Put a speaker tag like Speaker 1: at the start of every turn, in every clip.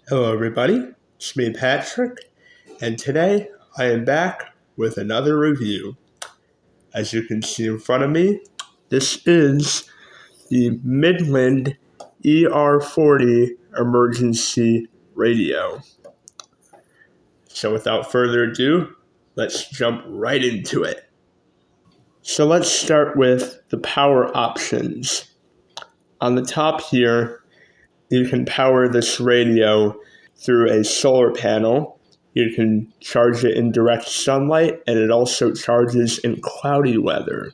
Speaker 1: Hello, everybody. It's me, Patrick, and today I am back with another review. As you can see in front of me, this is the Midland ER40 emergency radio. So, without further ado, let's jump right into it. So, let's start with the power options. On the top here, you can power this radio through a solar panel. You can charge it in direct sunlight, and it also charges in cloudy weather.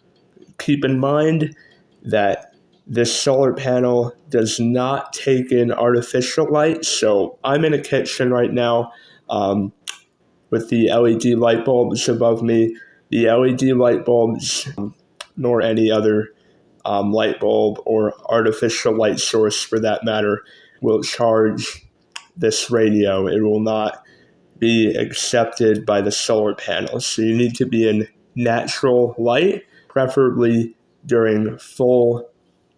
Speaker 1: Keep in mind that this solar panel does not take in artificial light. So I'm in a kitchen right now with the LED light bulbs above me. The LED light bulbs, nor any other light bulb or artificial light source for that matter, will charge this radio. It will not be accepted by the solar panel. So you need to be in natural light, preferably during full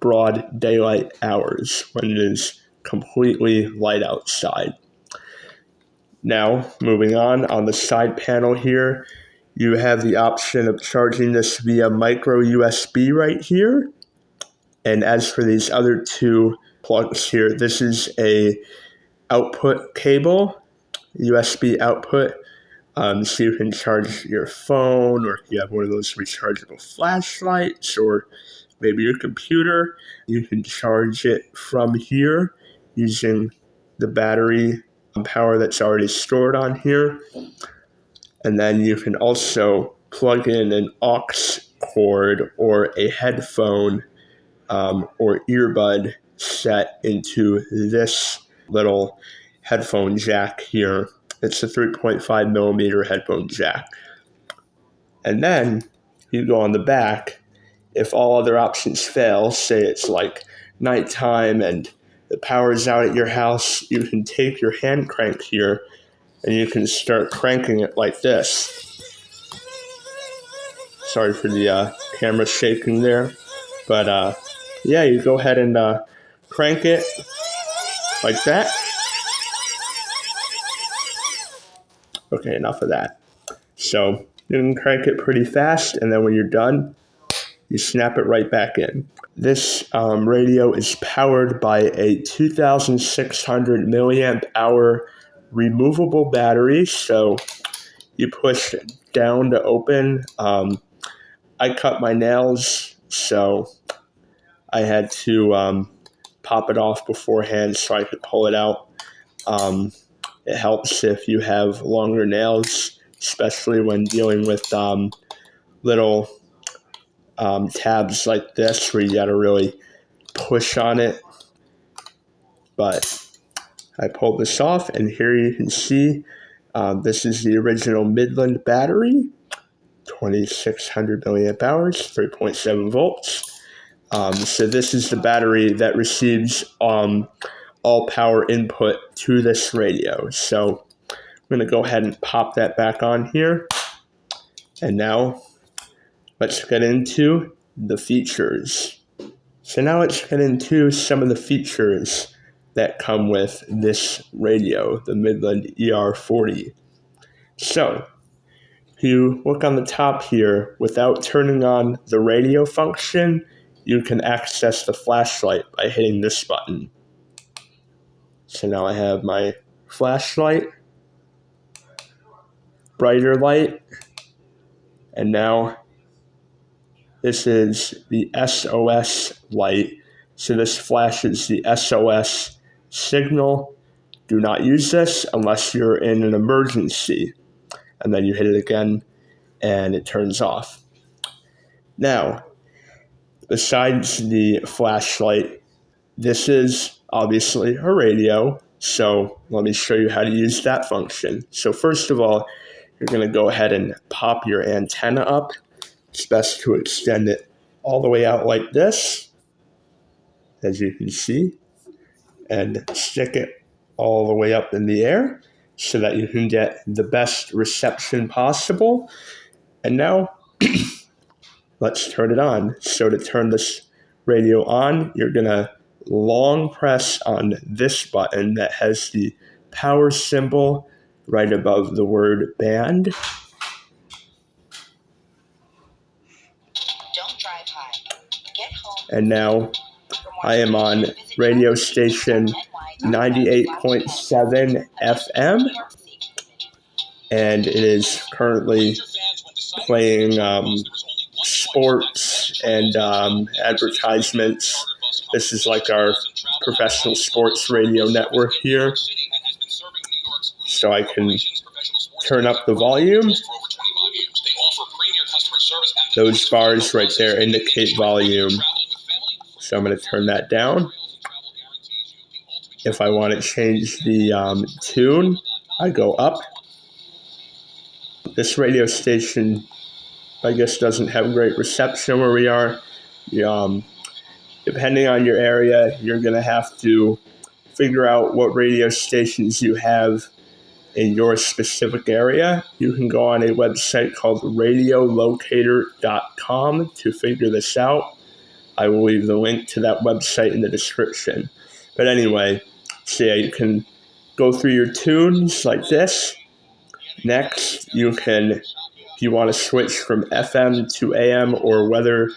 Speaker 1: broad daylight hours when it is completely light outside. Now, moving on the side panel here, you have the option of charging this via micro USB right here. And as for these other two plugs here, this is a output cable, USB output, so you can charge your phone, or if you have one of those rechargeable flashlights, or maybe your computer. You can charge it from here using the battery power that's already stored on here. And then you can also plug in an aux cord or a headphone or earbud set into this little headphone jack here. It's a 3.5 millimeter headphone jack. And then you go on the back. If all other options fail, say it's like nighttime and the power is out at your house, you can take your hand crank here and you can start cranking it like this. Sorry for the camera shaking there. But yeah, you go ahead and crank it like that. Okay, enough of that. So you can crank it pretty fast, and then when you're done, you snap it right back in. This radio is powered by a 2,600 milliamp hour removable battery. So you push down to open. I cut my nails, so I had to pop it off beforehand so I could pull it out. It helps if you have longer nails, especially when dealing with little tabs like this where you got to really push on it. But I pulled this off, and here you can see this is the original Midland battery, 2,600 milliamp hours, 3.7 volts. So this is the battery that receives all power input to this radio. So I'm going to go ahead and pop that back on here. And now let's get into the features. So now let's get into some of the features that come with this radio, the Midland ER40. So if you look on the top here, without turning on the radio function, you can access the flashlight by hitting this button. So now I have my flashlight, brighter light, and now this is the SOS light. So this flashes the SOS signal. Do not use this unless you're in an emergency. And then you hit it again and it turns off. Now, besides the flashlight, this is obviously a radio, so let me show you how to use that function. So first of all, you're going to go ahead and pop your antenna up. It's best to extend it all the way out like this, as you can see, and stick it all the way up in the air so that you can get the best reception possible. And now, let's turn it on. So to turn this radio on, you're going to long press on this button that has the power symbol right above the word band.
Speaker 2: Don't drive high. Get home.
Speaker 1: And now I am on radio station 98.7 FM, and it is currently playing sports and advertisements. This is like our professional sports radio network here. So I can turn up the volume. Those bars right there indicate volume. So I'm going to turn that down. If I want to change the tune, I go up. This radio station, I guess, doesn't have great reception where we are. Depending on your area, you're going to have to figure out what radio stations you have in your specific area. You can go on a website called radiolocator.com to figure this out. I will leave the link to that website in the description. But anyway, so yeah, you can go through your tunes like this. Next, you can, if you want to switch from FM to AM or weather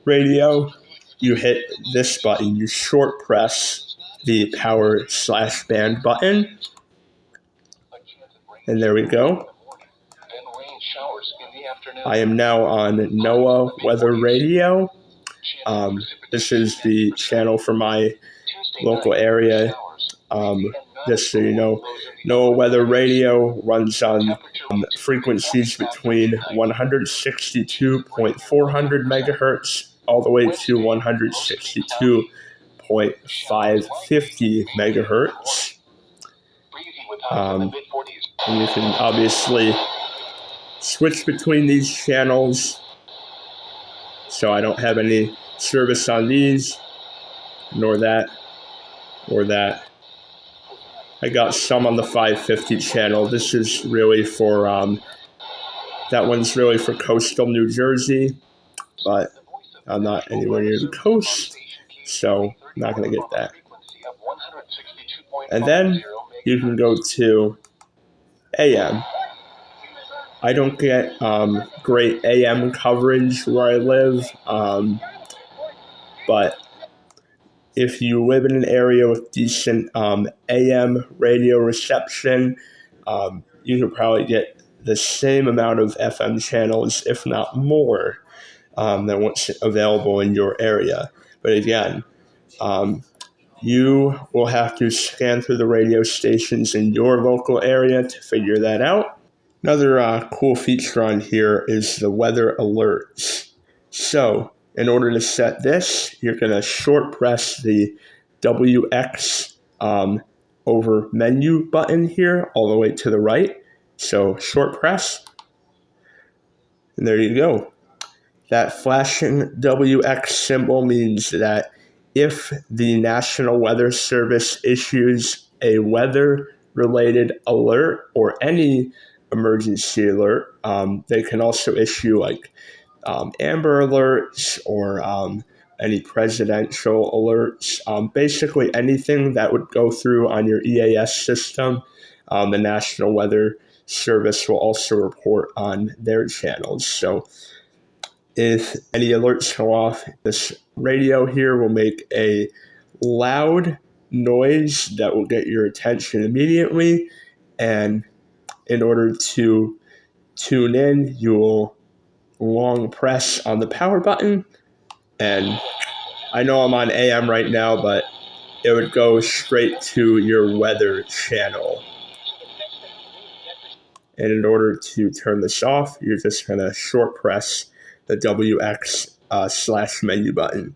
Speaker 1: radio, you hit this button. You short press the power/band button. And there we go. I am now on NOAA Weather Radio. This is the channel for my local area. Just so you know, NOAA Weather Radio runs on frequencies between 162.400 megahertz all the way to 162.550 megahertz. And you can obviously switch between these channels. So I don't have any service on these, nor that, or that. I got some on the 550 channel. This is really for, that one's really for coastal New Jersey, but I'm not anywhere near the coast, so I'm not going to get that. And then you can go to AM. I don't get great AM coverage where I live, but if you live in an area with decent AM radio reception, you could probably get the same amount of FM channels, if not more, than what's available in your area. But again, you will have to scan through the radio stations in your local area to figure that out. Another cool feature on here is the weather alerts. So in order to set this, you're going to short press the WX over menu button here all the way to the right. So short press, and there you go. That flashing WX symbol means that if the National Weather Service issues a weather-related alert or any emergency alert, they can also issue like Amber Alerts or any presidential alerts. Basically anything that would go through on your EAS system, the National Weather Service will also report on their channels. So if any alerts go off, this radio here will make a loud noise that will get your attention immediately. And in order to tune in, you will long press on the power button. And I know I'm on AM right now, but it would go straight to your weather channel. And in order to turn this off, you're just going to short press the WX / menu button.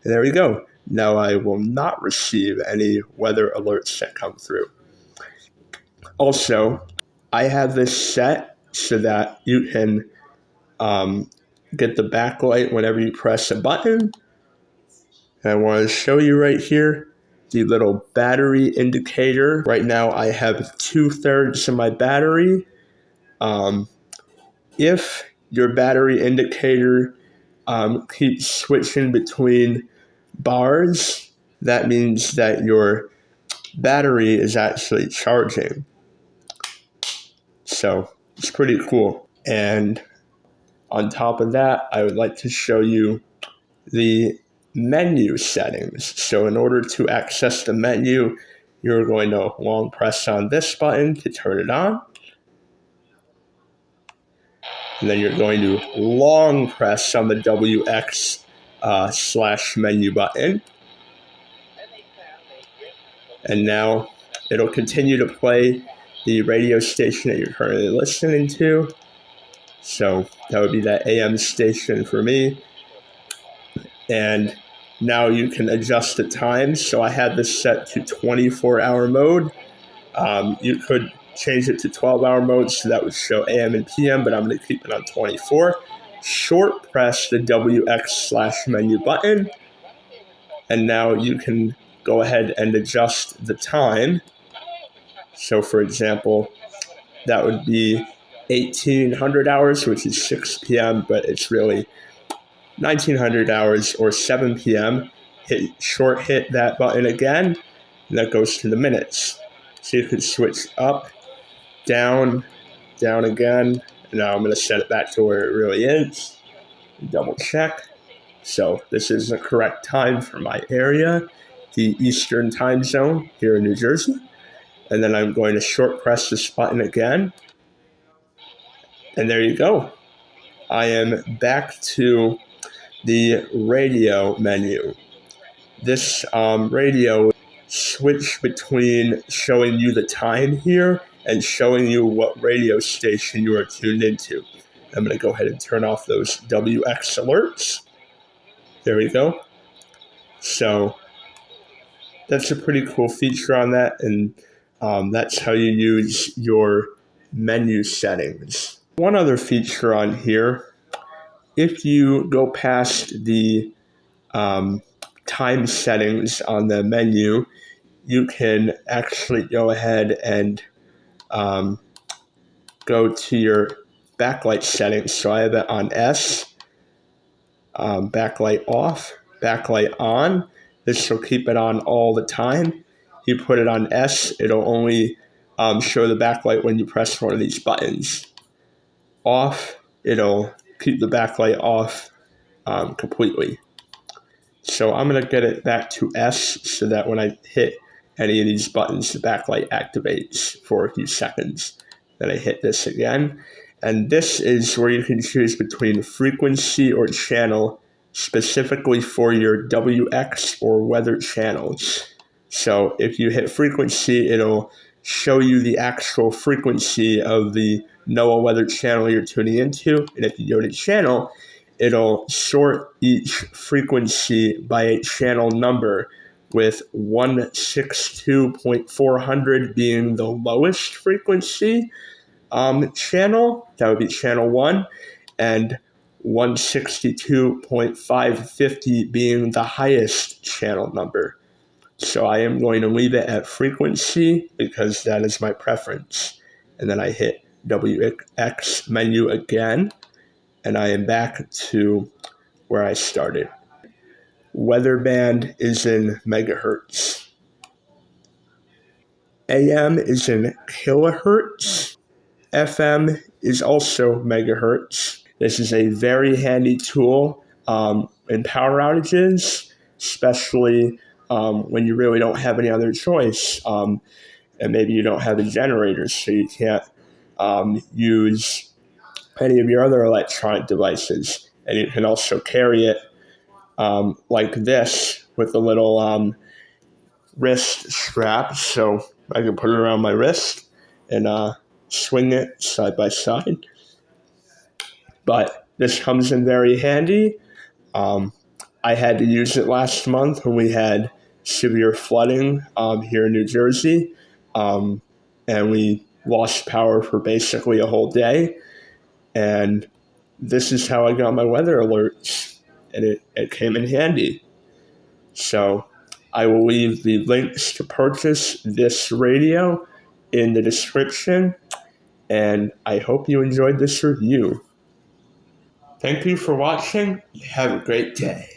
Speaker 1: And there we go. Now I will not receive any weather alerts that come through. Also, I have this set so that you can get the backlight whenever you press a button. And I want to show you right here the little battery indicator. Right now I have 2/3 of my battery. If your battery indicator keeps switching between bars, that means that your battery is actually charging. So it's pretty cool. And on top of that, I would like to show you the menu settings. So in order to access the menu, you're going to long press on this button to turn it on. And then you're going to long press on the WX slash menu button. And now it'll continue to play the radio station that you're currently listening to. So that would be that AM station for me. And now you can adjust the time. So I had this set to 24-hour mode. You could change it to 12-hour mode, so that would show AM and PM, but I'm going to keep it on 24. Short press the WX slash menu button, and now you can go ahead and adjust the time. So for example, that would be 1800 hours, which is 6 p.m., but it's really 1900 hours or 7 p.m. Hit that button again, and that goes to the minutes. So you can switch up, down, down again. And now I'm going to set it back to where it really is. Double check. So this is the correct time for my area, the Eastern time zone here in New Jersey. And then I'm going to short press this button again. And there you go. I am back to the radio menu. This radio switch between showing you the time here and showing you what radio station you are tuned into. I'm going to go ahead and turn off those WX alerts. There we go. So that's a pretty cool feature on that, and that's how you use your menu settings. One other feature on here, if you go past the time settings on the menu, you can actually go ahead and go to your backlight settings. So I have it on S, backlight off, backlight on. This will keep it on all the time. You put it on S, it'll only show the backlight when you press one of these buttons. Off, it'll keep the backlight off completely. So I'm going to get it back to S so that when I hit any of these buttons, the backlight activates for a few seconds. Then I hit this again. And this is where you can choose between frequency or channel specifically for your WX or weather channels. So if you hit frequency, it'll show you the actual frequency of the NOAA weather channel you're tuning into. And if you go to channel, it'll sort each frequency by a channel number, with 162.400 being the lowest frequency channel. That would be channel 1, and 162.550 being the highest channel number. So I am going to leave it at frequency because that is my preference. And then I hit WX menu again, and I am back to where I started. Weather band is in megahertz. AM is in kilohertz. FM is also megahertz. This is a very handy tool in power outages, especially when you really don't have any other choice. And maybe you don't have a generator, so you can't use any of your other electronic devices. And you can also carry it like this with a little wrist strap. So I can put it around my wrist and swing it side by side. But this comes in very handy. I had to use it last month when we had severe flooding here in New Jersey. And we lost power for basically a whole day. And this is how I got my weather alerts. And it came in handy. So I will leave the links to purchase this radio in the description. And I hope you enjoyed this review. Thank you for watching. Have a great day.